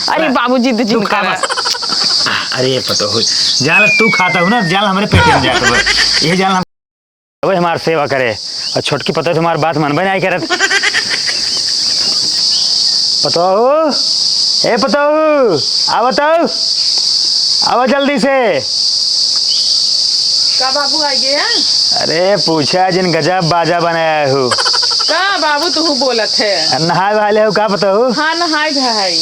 अरे बाबू जिद जिद करा। अरे पता हो जाल तू खाता हो ना, जाल हमारे पेट में जाता है। ये जाल हम वो हमारी सेवा करे और छोटकी पता तुम्हारी बात मनबे नहीं करत। पता हो ए पता हो आओ बताओ, आओ जल्दी से। का बाबू आ गया? अरे पूछा जिन गजब बाजा बनाया हो। का बाबू तू बोलत है? नहाए वाले हो का पता हो? हाँ नहाई भाई।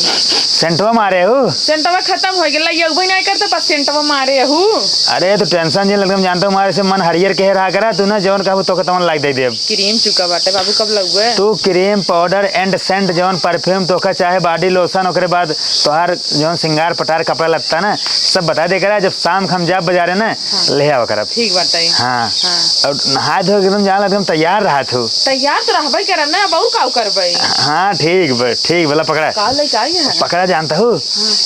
सेंटवा मारे हो? सेंटवा खत्म हो गया, ये भी नहीं करते बस सेंटवा मारे हूँ। अरे तो टेंशन जिन लगम जानता हूँ हमारे से मन हरियर कह रहा करा तू ना जौन कहू तो कतवन लाग दे दे। क्रीम चुका बाटे बाबू, कब लगवे? तू क्रीम पाउडर एंड सेंट जौन परफ्यूम तो का चाहे बॉडी लोशन ओकरे बाद तोहार जौन सिंगार पटार कपड़ा लगता ना सब बता दे करा। जब शाम हम जब बाजारे ना ले आओ करब। ठीक बाटे। हाँ और नहा धो एकदम जान एकदम तैयार रहा तू। तैयार तो रहबे करब ना, बहुत काऊ करबे। हाँ ठीक बोला पकड़ा। का ले का है? पकड़ा जानता हूँ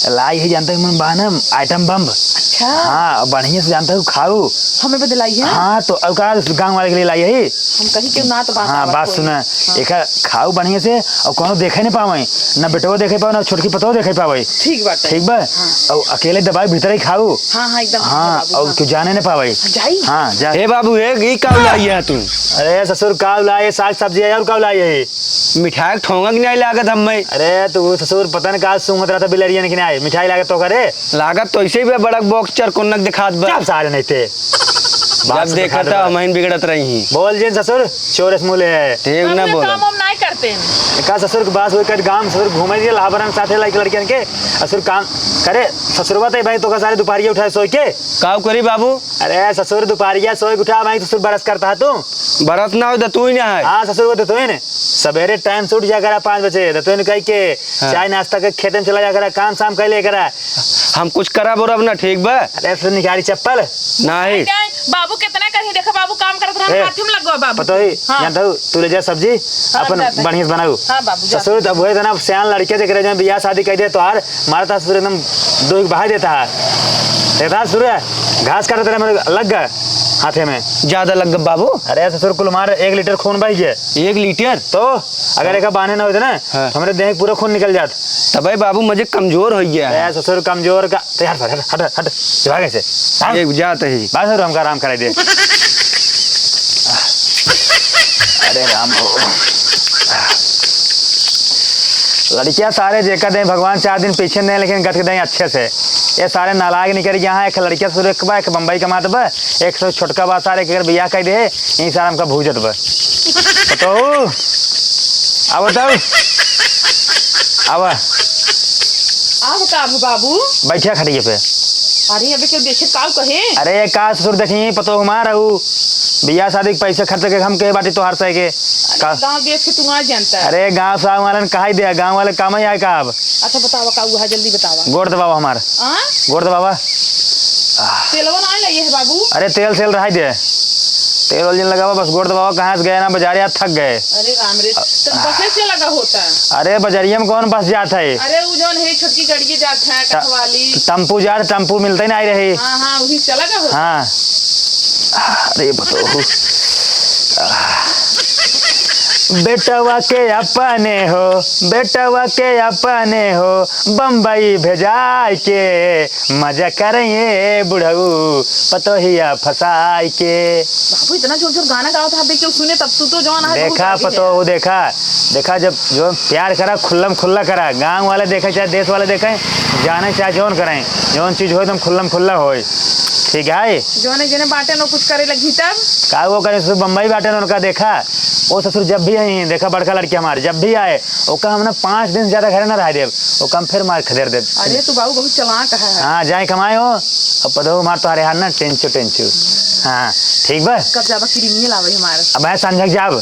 लाई ही जानता हूँ मन बहाना आइटम बम। अच्छा हाँ बढ़िया से जानता हूँ खाऊ हमें बदलाई है। हाँ तो अब का गाँव वाले के लिए लाई है। हम कहीं क्यों ना तो बात। हाँ बात सुना एक खाऊ बढ़िया से और कोनो देखे नहीं पावे ना बेटो देखे पावे ना छोटकी पतो देखे पावे। ठीक बात ठीक बा और अकेले दबाई भीतर ही खाऊ। हाँ एकदम। हाँ और क्यों जाने नहीं पावे। जाई हाँ जा। ए बाबू ए काव लाई है तू? अरे ससुर काव लाए साग सब्जी और काव लाए है मिठाई ठोंगा की नहीं लागत हमें। अरे तू ससुर पता नहीं कहा सूंघत रहा था बिलरिया नहीं आए मिठाई लागत तो करे लागत तो ऐसे भी बड़ा बॉक्स चरकोनक दिखात बा। जब सारे नहीं थे जब देखा था मैं बिगड़त रही। बोल जिन ससुर चोरस मूले है ठीक ना बोल काम हम नहीं करते। का ससुर के बात हुई कर गांव ससुर घूमे दिए लाभरन साथे लाइक लड़कियन के ससुर काम करे। ससुरवा तो भाई तो का सारे दोपहरिया उठाए सोई के काव करी बाबू? अरे ससुर दोपहरिया सोई उठा भाई ससुर बरस करता है तू बरस ना हो तो तू ही ना है। हाँ ससुर वो तो है सवेरे टाइम से उठ जा करा 5 बजे तो तू कही के चाय नाश्ता के खेत में चला जा करा काम शाम कर ले करा। हम कुछ करा बोरब ना ठीक बा। अरे फिर निकाली चप्पल नहीं बाबू कितना कहीं देखा बाबू काम करत रहा हाथ में लगवा बाबू। पता ही जानता हूँ तू ले जा सब्जी अपन बढ़िया से बनाऊ। हाँ बाबू ससुर तब हुए ना सियान लड़के देख रहे बियाह शादी कर दे तो हार मारता ससुर एकदम दो बहा देता है देखा ससुर घास काटता तेरा मेरे लग गया हाथे में ज्यादा लग गया बाबू। अरे ससुर कुल मार 1 लीटर खून बह गया। 1 लीटर तो अगर एक बहाने ना होते ना तो हमारे देह पूरा खून निकल जाता। तब भाई बाबू मुझे कमजोर हो गया है। ससुर कमजोर का हट हट हट हट भागे से एक जात ही बस हमका आराम कराई दे। अरे राम हो लड़कियां सारे जेकर दें भगवान 4 दिन पीछे नहीं लेकिन गट दें अच्छे से। ये सारे नालायक निकल यहाँ एक लड़किया सुर एक बम्बई कमात बा एक छोटका बा सारे अगर बियाह कर दे यही सारा हमका भूजत बा तो अब बताओ अब का बाबू बैठिया खटिए पे। अरे अबे क्यों देखे काव कहे? अरे का ससुर देखी पतो हमारा बियाह शादी के पैसे खर्च के हम के बाटी तोहार सही के गांव देश के तू आ जानता है। अरे गांव साहब वाले कहा ही दिया गांव वाले काम ही आए का अब। अच्छा बतावा का हुआ जल्दी बतावा। गोड़ दबावा हमारा गोड़ दबावा। तेलवा ना लगे है बाबू। अरे तेल सेल रहा दे तेल वाल लगावा बस गोड़ दबावा। कहाँ से गए ना बाजारिया थक गए। अरे राम रे तुम बसे से लगा होता है? अरे बाजारिया में कौन बस जाता है? अरे वो जौन है छोटकी गाड़ी जाता है कठवाली टम्पू जात टम्पू मिलते नहीं रही। हाँ हाँ वही चला का होता। हाँ अरे बताओ बेटवा के अपने हो बेटवा के अपने हो बम्बई भेजाई के मजा करेंगे बुढ़ऊ पतोहिया फसाई के। बाबू इतना जोर जोर गाना गाओ था क्यों सुने तब तू जवान है। देखा पतो देखा जब जो प्यार करा खुल्लम खुल्ला करा गांव वाले देखे चाहे देश वाले देखे जाने चाहे जौन करें जौन चीज हो एकदम खुल्लम खुल्ला हो। ठीक है जोने जने बाटे नो कुछ करे लगी तब का वो करे ससुर बम्बई बाटे उनका देखा वो ससुर जब भी आई देखा बड़का लड़की हमारे जब भी आए ओका हमने 5 दिन ज्यादा घर ना रह दे ओका हम फिर मार खदेर दे। अरे तू बाबू बहुत चालाक है। हाँ जाए कमाए हो अब पतो मार तुम्हारे हाथ ना टेंचू। हाँ ठीक बा कब जाबा क्रीमी लावे हमारे अब मैं संझक जाब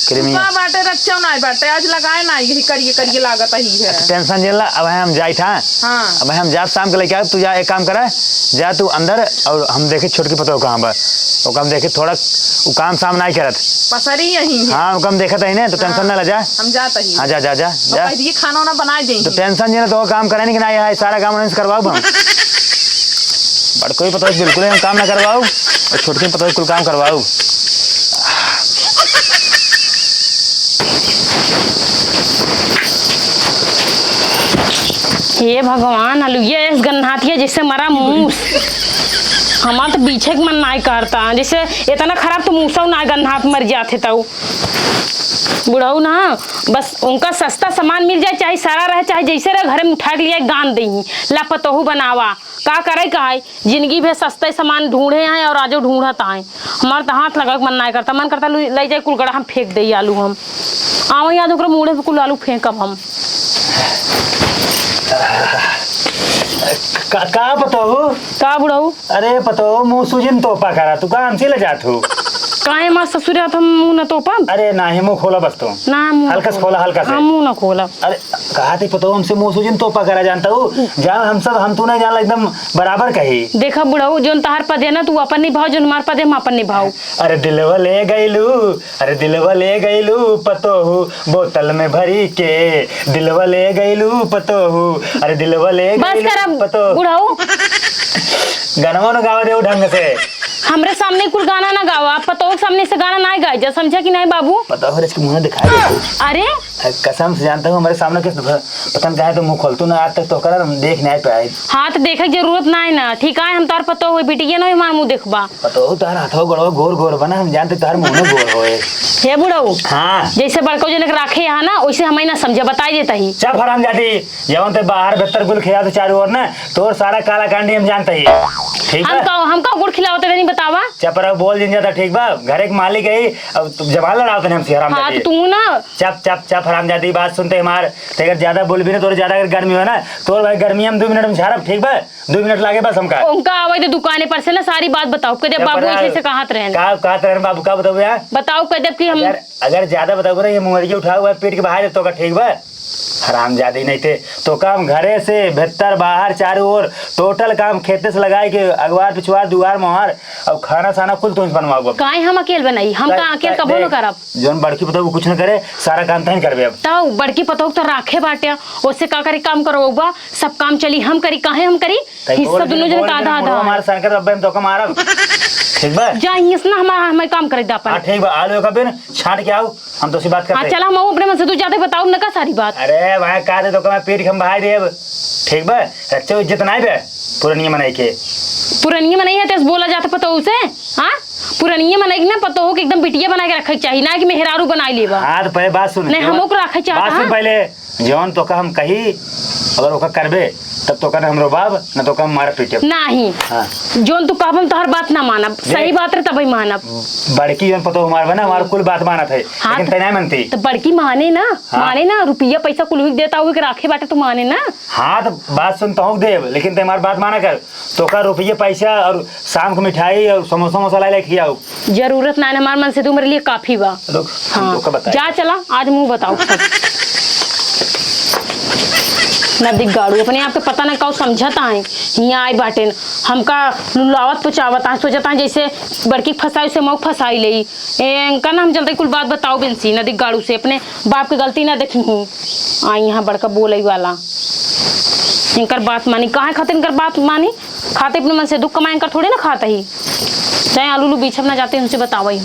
क्रीमी बाटे रक्षा ना बाटे आज लगाए ना यही करिए लागत ही है। टेंशन जेला अब हम जाए था। हाँ अब हम जा शाम के लेके आए तू जा एक काम करा जा तू अंदर और हम देखे छोटकी पतो कहाँ बा वो कम देखे थोड़ा वो काम शाम नहीं करत पसरी यही है। हाँ कम देखत है ना तो टेंशन ना ले जा हम जाता ही। हाँ जा ये खाना ना बनाए देंगे तो टेंशन जे तो काम करे नहीं कि नहीं है सारा काम उन्हें करवाओ हम बट कोई पता बिल्कुल हम काम ना करवाओ और छोटकी पता कुल काम करवाओ। हे भगवान अलुया इस गन्हातिया जैसे मरा मूस हमार तो पीछे के मन नाई करता जैसे इतना खराब तो मूसा ना गन्हात मर जाते तो बुढ़ऊ ना बस उनका सस्ता सामान मिल जाए चाहे सारा रहे चाहे जैसे रहे घर में उठा के लिया गान दी लापतहू बनावा का करे का है जिंदगी भी सस्ते सामान ढूंढे हैं और आजो ढूंढत आए हमारे तो हाथ लगा मन नहीं करता मन करता ले जाए कुलगड़ा हम फेंक दे आलू हम आवा याद ओकरा मुड़े पे कुल आलू फेंकब हम का पतो का बुढ़ऊ अरे पतो मुँह सूजन तोपा करा तू काम से ले जात हो काहे मार ससुर हम मुंह न तोपा अरे ना ही मुँह खोला बस तो ना मुंह हल्का से खोला हल्का से हाँ मुंह न खोला अरे कहा थी पतो हमसे मुँह सूजन तोपा करा जानता हूँ जान हम सब हम तू नहीं जान एकदम बराबर कही देखा बुढ़ऊ जोन तहार पदे ना तू अपन निभाओ जोन मार पदे हम अपन निभाओ अरे दिलवा ले गईलू पतो बोतल में भरी के दिलवा ले गईलू पतो अरे दिलवा ले बस कर पतो बुढ़ऊ गाना न गावा दे ढंग से हमरे सामने कुल गाना ना गावा पतो के सामने से गाना ना गाए जा समझा कि नहीं बाबू पता हो इसके मुंह दिखाई दे अरे कसम से जानता हूँ हमारे सामने किस पता नहीं कहा तो मुंह खोलतू ना आज तक तो कर देख नहीं पाए हाँ तो देखे की जरूरत ना है ना ठीक है हम तार पतो हुए बिटिया ना हमार मुंह देखबा पतो तार हाथों गड़वा गोर गोर बना हम जानते तार मुंह में गोर होए हे बुढ़ऊ हाँ जैसे बड़को जन के राखे यहाँ ना वैसे हमें ना समझा बताई देता ही चल फराम जाती जवन ते बाहर बेहतर गुल खिया तो चारों ओर ना तोर सारा काला कांडी हम जानते ही ठीक है हम का गुड़ खिलाओते नहीं बतावा चपर बोल दिन जाता ठीक बा घर एक मालिक है अब जमाल लड़ाते हम से हराम हाँ तो तू ना चप हराम जाती बात सुनते हमार ते अगर ज्यादा बोल भी ना तोर ज्यादा अगर गर्मी हो ना तोर भाई गर्मी हम 2 मिनट में झाड़ब ठीक बा 2 मिनट लागे बस हमका उनका आवे तो दुकाने पर से ना सारी बात बताओ कदे बाबू ऐसे से कहां रहन का रहन बाबू का बताओ यार बताओ कदे कि हम अगर ज्यादा बताओ ये मुंह उठा हुआ पेट के बाहर तो का ठीक बा हराम जादी नहीं थे तो काम घरे से भीतर बाहर चारों ओर टोटल काम खेते से लगाए के अगवार पिछवार दुआर मोहर अब खाना साना कुल तुम बनवाओ काहे हम अकेले बनाई हम का अकेले कबो न करब जोन बड़की पतो कुछ न करे सारा काम तहन करबे अब ताऊ बड़की पतो तो राखे बाटिया ओसे का करे काम करवाबा सब काम चली हम करी काहे हम करी हिस्सा दोनों जन का आधा आधा हमार संकर अब हम तो का मारब ठीक बा जाइए ना हमारा काम करे दा अपन ठीक बा आलू का बिन छाट के आओ हम तो सी बात करते हां चला हम अपने मन से तू ज्यादा बताओ न का सारी बात अरे भाई का दे तो का पेट हम बहाई देब ठीक बा रच्चो इज्जत नहीं बे पुरानी मनाई के पुरानी मनाई है तेस बोला जाता पतो उसे हां पुरानी मनाई ना पतो हो कि एकदम बिटिया बना के रखे चाहिए ना कि मेहरारू बनाई लेबा हां तो पहले बात सुन नहीं हमो को रखे चाहता बात सुन पहले जौन तो का हम कही अगर ओका करबे तब तो कर हमरो बाप न तो कम मार पीटे नहीं हां जोन तू कहब तो हर बात ना मानब सही बात रे तभी मानब बड़की जोन पतो हमार बना हमार कुल बात मानत है लेकिन तै नहीं मानती तो बड़की माने ना रुपया पैसा कुल भी देता हुए राखे बाटे तो माने ना हां तो बात सुन तो देव लेकिन तै हमार बात माना कर तो का रुपया पैसा और शाम को मिठाई और समोसा मसाला ले खियाओ जरूरत ना हमार मन से तू मेरे लिए काफी बा हां तो का बता जा चला आज मुंह बताओ सब नदी गाड़ू अपने आप के पता ना कौ समझता है यहाँ आई बाटे हमका लुलावत पुचावत है सोचता जैसे बड़की फसाई से मऊ फसाई ले इनका ना हम जल्दी कुल बात बताओ बिनसी नदी गाड़ू से अपने बाप की गलती ना देखी हूँ आई यहाँ बड़का बोले वाला इनकर बात मानी कहाँ खाते इनकर बात मानी खाते अपने मन से दुख कमाए इनकर थोड़े ना खाता ही चाहे आलू बीछम ना जाते उनसे बतावा ही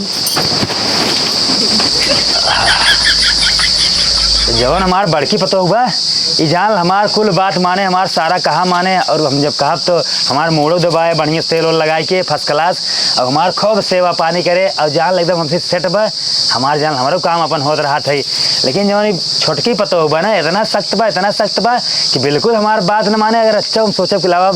जवन हमार बड़की पतो हुआ जान हमार कुल बात माने हमार सारा कहा माने और हम जब कहा तो हमार मोड़ो दबाए बढ़िया तेल वोल लगाए के फर्स्ट क्लास और हमार खूब सेवा पानी करे और जान एकदम हमसे सेट बा हमार जान हमारो काम अपन होत रहा था लेकिन जवन छोटकी पतो हुआ ना इतना सख्त बा कि बिल्कुल हमार बात न माने अगर अच्छा हम सोचे के अलावा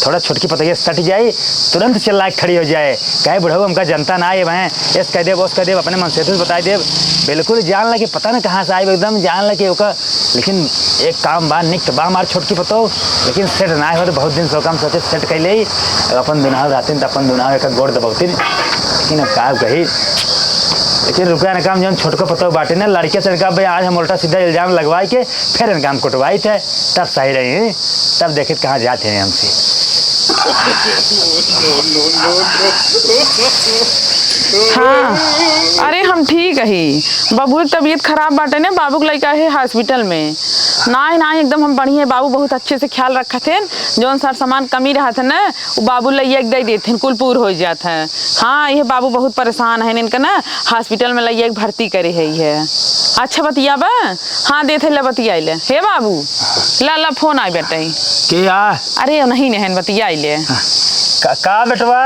थोड़ा छोटकी पतो सट जाए तुरंत चिल्ला के खड़ी हो जाए कहे बुढ़ऊ हमका जनता ना आए वह ऐस कह देव उस कह देव अपने मन से बता देव बिल्कुल जान लगे पता ना कहाँ से आए एकदम जान लगे ओका लेकिन एक काम बा निकट बा हमार छोटकी पतो लेकिन सेट ना हो तो बहुत दिन सो काम सोचे सेट कैले अपन दुनाव रहते तो अपन दुनाव एक गोड़ दबौती लेकिन अब का कही लेकिन रुपया न काम जब छोटको पतो बाटे ना लड़के से का भाई आज हम उल्टा सीधा इल्जाम लगवाई के फिर इनका हम कुटवाई थे तब सही रही तब देखे कहाँ जाते हैं हमसे हाँ अरे हम ठीक है बाबू की तबीयत खराब बाटे ने बाबू के लड़का है हॉस्पिटल में नहीं नहीं एकदम हम बढ़िया बाबू बहुत अच्छे से ख्याल रखा थे। जौन सार सामान कमी रहा था ना वो बाबू लइया दे देते कुल पूर हो जाता है। हाँ ये बाबू बहुत परेशान है इनका ना हॉस्पिटल में लइया भर्ती करे है। अच्छा बतिया बा हाँ देते ला बतिया ले हे बाबू ला फोन आए बेटे के या अरे नहीं नहीं बतिया ले का बेटवा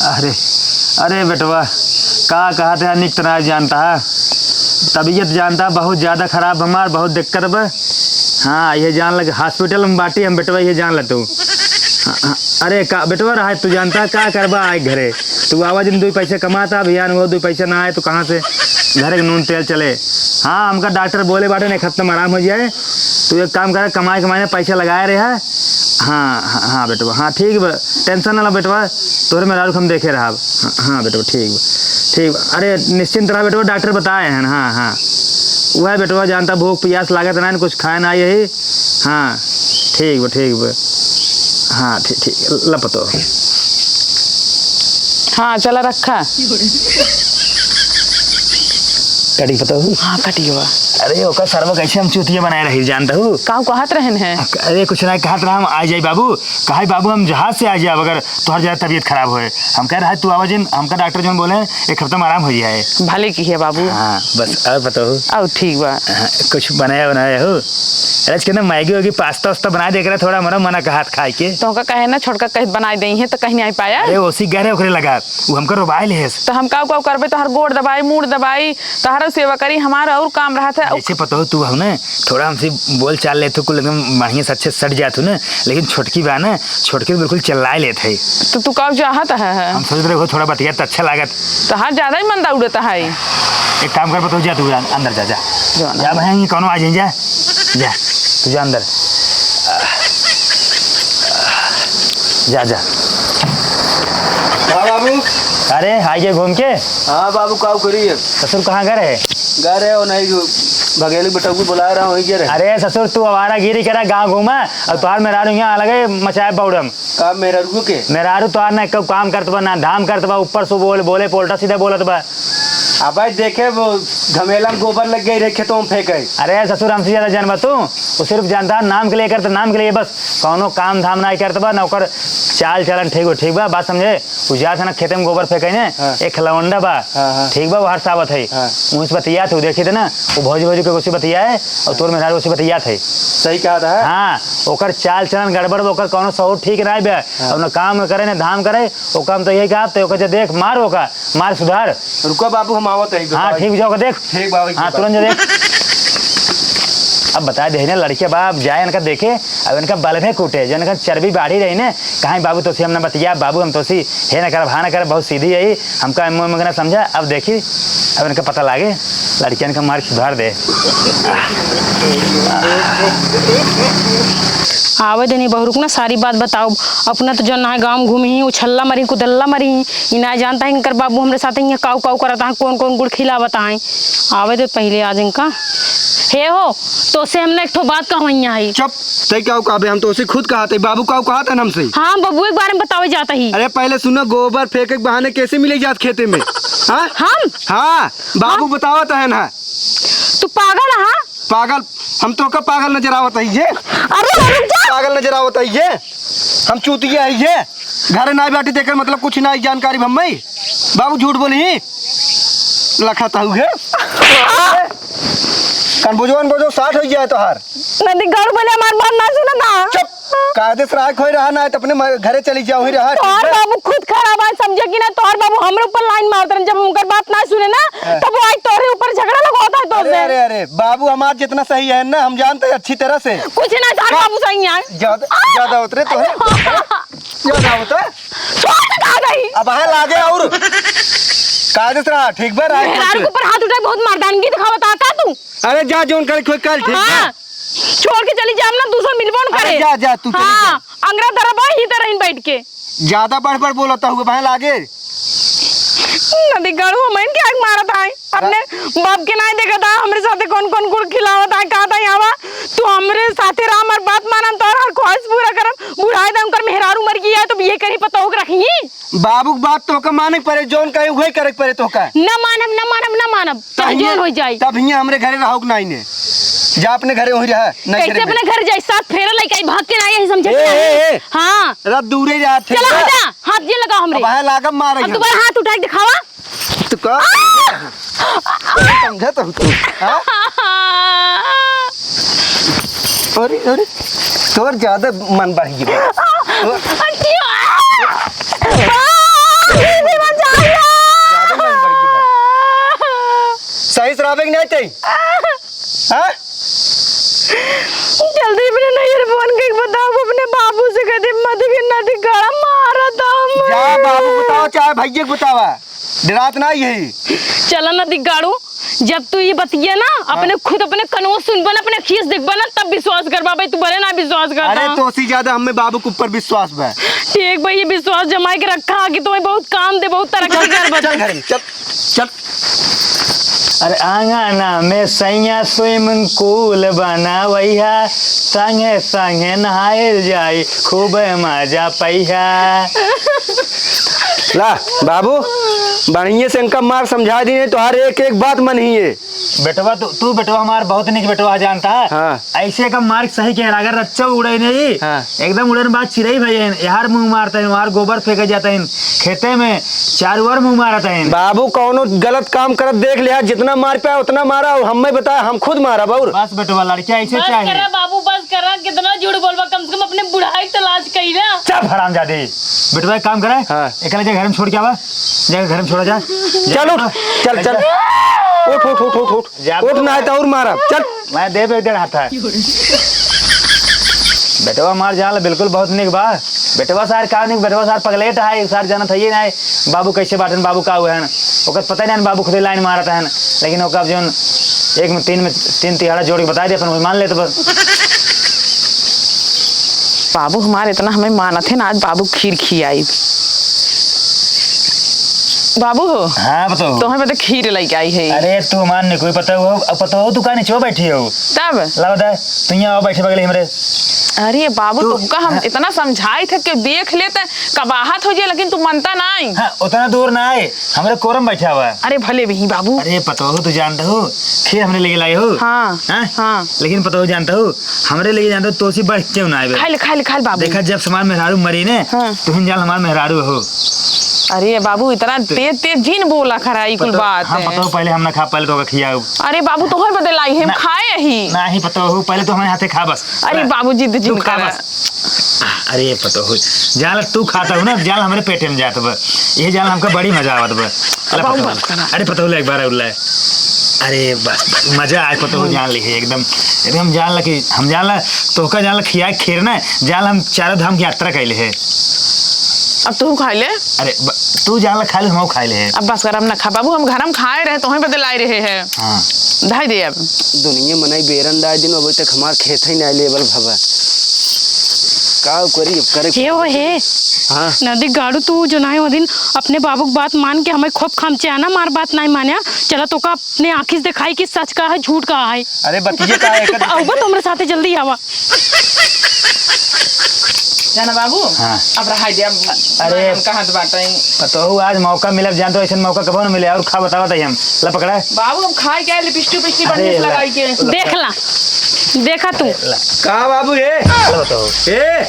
अरे अरे बेटवा का कहा था निक तरह जानता है तबीयत जानता बहुत ज़्यादा खराब हमार बहुत दिक्कत बा। हाँ ये जान लग हॉस्पिटल में बाटी हम बेटवा ये जान ल तू। हाँ, अरे का बेटवा रहा तू जानता का करबा आए घरे तू आवाज में 2 पैसे कमाता अभियान वो 2 पैसे ना आए तो कहाँ से घरे नून तेल चले। हाँ हमका डॉक्टर बोले बाटे नहीं खत्म आराम हो जाए तू एक काम कर कमाए पैसा लगाए रहे है। हाँ हाँ हाँ बेटवा हाँ ठीक बा टेंशन ना बेटवा तोरे मेरा हम देखे रहा। हाँ बेटवा ठीक अरे निश्चिंत रहा बेटवा डॉक्टर बताए हैं। हाँ हाँ वह बेटवा जानता भूख प्यास लागत ना कुछ खाए ना यही। हाँ ठीक बा हाँ ठीक लपतो हाँ चला रखा कटी पता हूँ। हाँ कटी हुआ अरे ओका सर्व कैसे हम चूतिया बनाए रही जानता हूँ काहू कहत रहन है। अरे कुछ ना कहत रहा हम आ जाए बाबू कहा बाबू हम जहाज से आ जाए अगर तुम्हारी ज़्यादा तबीयत खराब होए हम कह रहा है तू आवाज हमका डॉक्टर जो बोले एक हफ्ता में आराम हो जाए। भले की है बाबू। हाँ बस अब बताओ अब ठीक बा कुछ बनाया हो अरे कहना मैगी वैगी पास्ता वास्ता बना देख रहा थोड़ा मोरा मना का हाथ खाए के तो का कहे ना छोटका कहीं बनाई दई है तो कहीं नहीं पाया। अरे ओसी गहरे ओकरे लगा वो हमका रोबाइल है तो हम काऊ करबे तो हर गोड़ दबाई मूड दबाई तोहरा सेवा करी हमारा और काम रहा था। ऐसे पता हो तू हो ना थोड़ा हमसे बोल चाल लेते कुल एकदम बढ़िया से अच्छे सट जाते ना लेकिन छोटकी बा ना छोटकी बिल्कुल चिल्लाए लेते तो तू काऊ चाहत है हम सोच रहे हो थोड़ा बतिया तो अच्छा लागत तो हर ज्यादा ही मंदा उड़ता है। एक काम कर बताओ जा तू अंदर जा भाई कौन आ जाए जा तू जा अंदर जा हाँ बाबू अरे आइए घूम के। हाँ बाबू काऊ करिए ससुर कहाँ घर है और नहीं भगेली बेटा को बुला रहा हूँ वही। अरे ससुर तू आवारा गिरी करा गाँव घूमा और तुहार मेहरारू यहाँ अलग मचाए बौड़म का मेहरारू के मेहरारू तुहार ना काम करत बा ना धाम करत बा ऊपर से बोले पोल्टा सीधे बोलत बा। अब भाई देखे वो घमेला में गोबर लग गई रेखे तो हम फेंके। अरे ससुर हमसे ज्यादा जानबा तू वो सिर्फ जानता नाम के लिए करता नाम के लिए बस कौनो काम धाम ना करत बा ना ओकर चाल चलन ठीक बा बात समझे उजा था ना खेते में गोबर फेंके ने एक खलवंडा बा ठीक बा वो हर सावत है उनसे बतिया थे देखे थे ना वो भौजी के कुछ बतिया है और तोर मेहरारू उसे बतिया थे। सही कहा था। हाँ ओकर चाल चलन गड़बड़ ओकर कौनो सौर ठीक ना बे अपना काम करे ना धाम करे वो काम तो यही कहा तो ओकर देख मार ओका मार सुधार। रुको बाबू हम आवत है। हाँ ठीक जाओ देख ठीक बाबू हाँ तुरंत देख। अब बता दे ना लड़के बाप जाए इनका देखे अब इनका बल में कूटे जो इनका चर्बी बाढ़ी रही ना कहीं बाबू तो हमने बतिया बाबू हम तो है ना कर भा ना कर बहुत सीधी है हमका मगना समझा। अब देखी अब इनका पता लागे लड़कियां इनका मार सुधार दे। आवे देनी बहुरुक ना सारी बात बताओ अपना तो जो ना गाँव घूमी उछल्ला मरी कुदल्ला मरी इना जानता है इनकर बाबू हमारे साथ यहाँ काऊ करता है कौन गुड़ खिलावता है। आवे दे पहले आज इनका हे हो तो से हमने एक ठो बात कहा है। चुप तय क्या कहा हम तो उसे खुद कहा थे बाबू का कहा था हमसे। हाँ बाबू एक बारे में बतावे जाता ही। अरे पहले सुनो गोबर फेंके के बहाने कैसे मिले जात खेते में। हाँ हाँ बाबू बतावत है ना तू पागल है पागल हम तो का पागल नजर आवत है ये। अरे पागल नजर आवत है ये हम चूतिया है ये घर ना बैठी देकर मतलब कुछ ना जानकारी भम्मई बाबू झूठ बोली लखता हुए कन बोझो 60 हो जाए तो हार नदी घर बोले हमार बात ना सुना ना चुप कायदे से खोई रहा ना तो अपने घरे चली जाओ ही रहा। तोहर बाबू खुद खराब है समझे कि ना तोहर बाबू हमरे ऊपर लाइन मारते हैं जब उनकर बात ना सुने ना तब वो आज तोरे ऊपर झगड़ा लगाता है तो से। अरे बाबू हमार जितना सही है ना हम जानते हैं अच्छी तरह से कुछ ना जान बाबू सही है ज्यादा उतरे तो ज्यादा होता छोड़ आ गई अब है लागे और कायदे से रहा ठीक बा रहा मेरे ऊपर हाथ उठाए बहुत मर्दानगी दिखावत आता तू। अरे जा जोन कर कोई कल ठीक है छोड़ के चली जा ना दूसरा मिलबोन करे। जा तू चली जा अंगरा दरबा ही तरह इन बैठ के ज्यादा बढ़ बोलता हुआ भाई लागे नदी गड़ू मैं क्या मारत है अपने बाप के नहीं देखा था हमरे साथे कौन गुड़ खिलावत है कहा था यहाँ तू हमरे साथे राम और बात मानन तो हर ख्वाहिश पूरा करम बुढ़ाए दम कर मेहरारू मर गई है तो ये करी पता हो रखी बाबू के बात तो का माने पड़े, जोन कहे वही करे पड़े तो का। न मानब चाहे जोन हो जाए। तब हियां हमरे घरे रहो कि नहीं ने, जा अपने घरे वही रहा नहीं कैसे अपने घर जाए, साथ फेरा लेके भाग के ना आई समझे। ए, हाँ रात दूरे जा थे। चला हटा, हाथ ये लगा हमरे। अब लागम मार अब दोबारा हाथ उठा के दिखावा। तो का समझा तो तू। हां अरे अरे तोर ज्यादा मन बढ़ गया। सही शराबे नहीं थे। हाँ जल्दी अपने नैयर फोन के बताओ, अपने बाबू से कहते मत के नदी गाड़ा मारा था हमें। जा बाबू बताओ चाहे भैया बतावा, डरात ना यही। चला नदी गाड़ू, जब तू ये बतिया ना अपने खुद अपने कनो सुनबन, अपने खीस देखबन तब विश्वास करबा भाई, तू भले ना विश्वास करता। अरे तो सी ज्यादा हमें बाबू के ऊपर विश्वास बा। ठीक भाई, ये विश्वास जमा के रखा कि तुम्हें बहुत काम दे, बहुत तरक्की कर। चल घर में चल चल। अरे आंगना में सैया स्विमिंग पूल बना वैया, संगे संगे नहाए जाए खूब मजा पैया। ला बाबू बढ़िया से इनका मार समझा दी, तो हर एक एक बात मन ही है। बेटवा तू बेटवा हमार बहुत निक बेटवा जानता है। हाँ। ऐसे का मार्ग सही कह रहा, अगर रच्चा उड़े नहीं। हाँ। एकदम उड़न बात चिरई भाई यार मुंह मारता है, वहां गोबर फेंका जाता है खेते में, चारों ओर मुंह मारता है। बाबू कौनो गलत काम करत देख लिया, जितना मार पाया उतना मारा, हमें बताया हम खुद मारा बाबू। बस बेटवा लड़कियां ऐसे बस चाहिए। करा बाबू, बस करा, कितना झूठ बोलबा, कम से कम अपने बुढ़ाई तलाश कई ना। चल हरामजादी, बेटवा एक काम करे। हाँ। एक घर में छोड़ के आवा, जाकर घर में छोड़ा जा। चल उठ, चल चल उठ उठ उठ उठ उठ उठ ना है तो और मारा चल। मैं दे पे डेढ़ हाथ है। बेटवा मार जान बिल्कुल बहुत निक बा। बेटवा सार का निक, बेटवा सार पगलेट है, सार जाना था ये ना बाबू कैसे बाटन, बाबू का हुआ है ना ओकर पता नहीं, बाबू खुद लाइन मारता है ना, लेकिन ओकर जो एक में तीन तिहाड़ा जोड़ के बता दे अपन मान ले तो बस। बाबू हमारे इतना हमें माना थे ना, आज बाबू खीर खियाई। बाबू हो हाँ बताओ। तुम्हें पता खीर लेके आई है। अरे तू मान नहीं कोई पता हो दुकान नीचे बैठी हो तब ला बता तू यहाँ बैठे बगल हमरे। अरे बाबू तुमका हम इतना समझाए थे कि देख लेते कबाहत हो जाए, लेकिन तू मानता नहीं। हाँ उतना दूर ना आए, हमारे कोरम बैठा हुआ है। अरे भले भी बाबू। अरे पता हो, तू जानता हो खीर हमने लेके लाए हो। हाँ हाँ। लेकिन पता हो जानता हो हमरे लेके जानता हो तो सी बढ़ क्यों ना आए। खाई बाबू। देखा जब समान मेहरारू मरी ने तुम जान हमारे मेहरारू हो। अरे बाबू इतना तेज जिन बोला खरा कुल बात। हाँ पता हो पहले हम ना खा, पहले तो खियाओ। अरे बाबू तो बदे लाई हम खाए ही ना ही पता हो, पहले तो हमारे हाथे खा बस। अरे बाबू जिद जिन कर। अरे पता हो जाल तू खाता हो ना, जाल हमारे पेटे में जात बा, ये जाल हमका बड़ी मजा आवत बा। अरे पता हो एक बार उल्ला है। अरे बस मजा आए पता हो जान ली एकदम जान ला कि हम जान ला तो का जान ला खिया खीर ना, जान हम चारों धाम की यात्रा कैले है। अब तू खा ले। अरे तू जान ला खा ले, हम खा ले है। अब बस कर, हम ना खा बाबू, हम घर में खाए रहे तुम्हें बदे लाई रहे हैं। हाँ ढाई दे अब दुनिया मनाई बेरन दाई दिन अभी तक हमार खेत ही नहीं लेवल भवा का करी अब करे। हे वो हे हाँ नदी गाड़ू, तू जो ना वो दिन अपने बाबू की बात मान के हमें खूब खमचे आना, मार बात नहीं माने। चला तो का अपने आँखी से दिखाई कि सच का है झूठ का है। अरे बतिये का है आओ तुम्हारे साथ जल्दी आवा। जाना बाबू। हाँ। अब रहा दे अब। अरे कहाँ बात है पता हो आज मौका मिला, जानते हो ऐसा मौका कब न मिले। और खा बतावा था हम ला पकड़ा बाबू, हम खाए क्या लिपस्टिक पिस्टिक अरे बढ़िया से लगाई के। देख ला, देखा तू का बाबू ये बताओ ए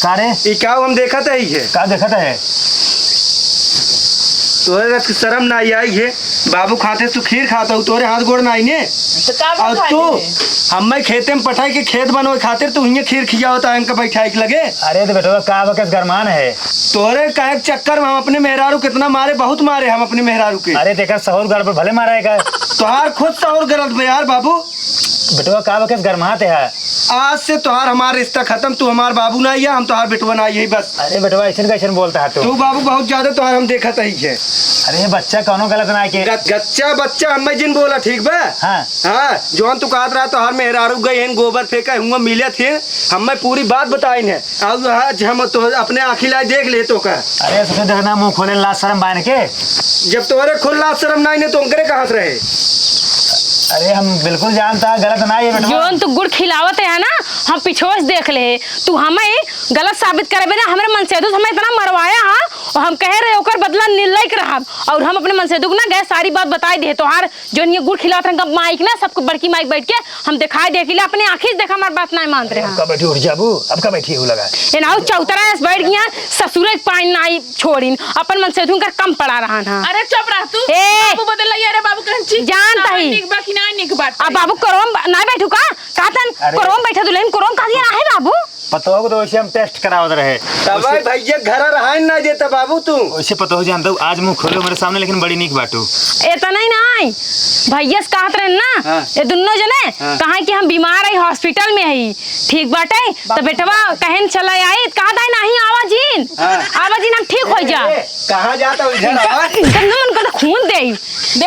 कारे ई का हम देखा था ही है, का देखा है। तोरे शर्म ना आई है। बाबू खाते तू खीर खाता हूँ, तोरे हाथ गोड़ ना आई ने। तो का और तू हमें खेते में पठाई के खेत बनोए खातिर तू हियां खीर खिया होता है, इनका बैठाई के लगे। अरे तो बेटा का बकस गरमान है। तोरे काहे के चक्कर में हम अपने मेहरारू कितना मारे, बहुत मारे हम अपने मेहरारू के। अरे देखा सहूर घर पर भले मारा है का। तोहार खुद सहूर गलत बे यार बाबू। बेटवा का बकस गरमाते है। आज से तोहार हमारा रिश्ता खत्म, तू हमार बाबू ना है, हम तोहार बेटवा ना है बस। अरे बेटवा ऐसे कैसे बोलता है तू बाबू बहुत ज्यादा तोहार हम देखा ही है। अरे बच्चा कौनो गलत ना के गच्चा बच्चा हमें जिन बोला ठीक बा। हाँ हाँ जोन तू कहत रहा तोहार मेहरारू गई हैं गोबर फेंका हुआ मिले थे, हमें पूरी बात बताई है। अब आज हम तो अपने आँखी लाए देख ले तो का। अरे सबसे देखना मुंह खोले लाज शर्म बांध के। जब तोरे खुद लाज शर्म नहीं ने तो उनकरे कहाँ से रहे। अरे हम बिल्कुल जानता है गलत ना ये बेटवा। जोन तू गुड़ खिलावत है ना, हम पिछोस देख ले। तू हमें गलत साबित करे ना, हमारे मन से हमें इतना मरवाया। हाँ और हम कह रहे ओकर बदला निर्लय रहा और हम अपने मन से दुगना गए सारी बात बताई दे तोहार जो ये गुड़ खिलात रंग माइक ना सबको बड़की माइक बैठ के हम दिखाई दे के अपने आँखी से देखा हमारी बात नहीं मान रहे हैं। कब बैठी उठ जाबू अब कब बैठी हो लगा ये ना चौतरा ऐसे बैठ गया ससुर पानी नहीं छोड़ीन अपन मन से कर कम पड़ा रहा ना। अरे चुप रह तू ए! बाबू बदल लिया रे बाबू कहन जानता ही। निक बा कि ना निक बात अब बाबू कोरोम नहीं बैठू का कहतन अरे! कोरोम बैठा तू लेकिन कोरोम का दिया ना है बाबू। पतो हो तो वैसे हम टेस्ट करावत रहे तब भैया घर रहा ना देता बाबू तू वैसे पतो हो जानता हूँ आज मुंह खोलो मेरे सामने लेकिन बड़ी नीक बाटू इतना ही नहीं भैया से कहत रहे ना हाँ। ये दोनों जने हाँ। कहा कि हम बीमार है हॉस्पिटल में है ठीक बाटे तो बेटवा कहन चला आई कहा था नहीं आवाजीन हाँ। आवाजीन हम ठीक हो जा कहाँ जाता इधर आवा मन को खून दे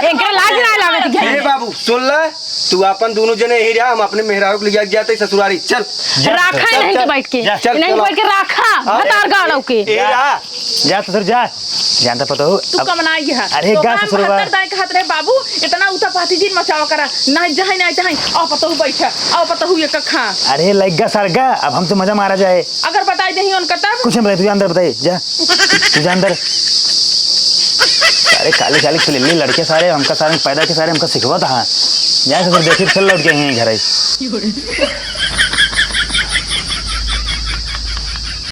एकरा लाज ना लागत ए बाबू सुन ले तू अपन दोनों जने ही रहा हम अपने मेहरारू को ले जाते ससुरारी चल राखा नहीं तो बैठ के चल, नहीं चलो। बैठ के राखा हतार गाड़ो के ए रहा जा ससुर जा जानता पतो हो तू कमनाई है अरे गा ससुरवा दाई कहत रहे बाबू इतना उता पाती दिन मचावा करा नहीं जाए नहीं जाए आओ पतो बैठा आओ पतो ये कखा अरे लग्गा सरगा अब हम तो मजा मारा जाए अगर बताई दही उनका तब कुछ नहीं बताए तुझे अंदर बताइए जा तुझे अंदर सारे काले काले खिले लड़के सारे हमका सारे पैदा के सारे हमका सिखवा था जा ससुर देखिए चल लौट के यहीं घर आई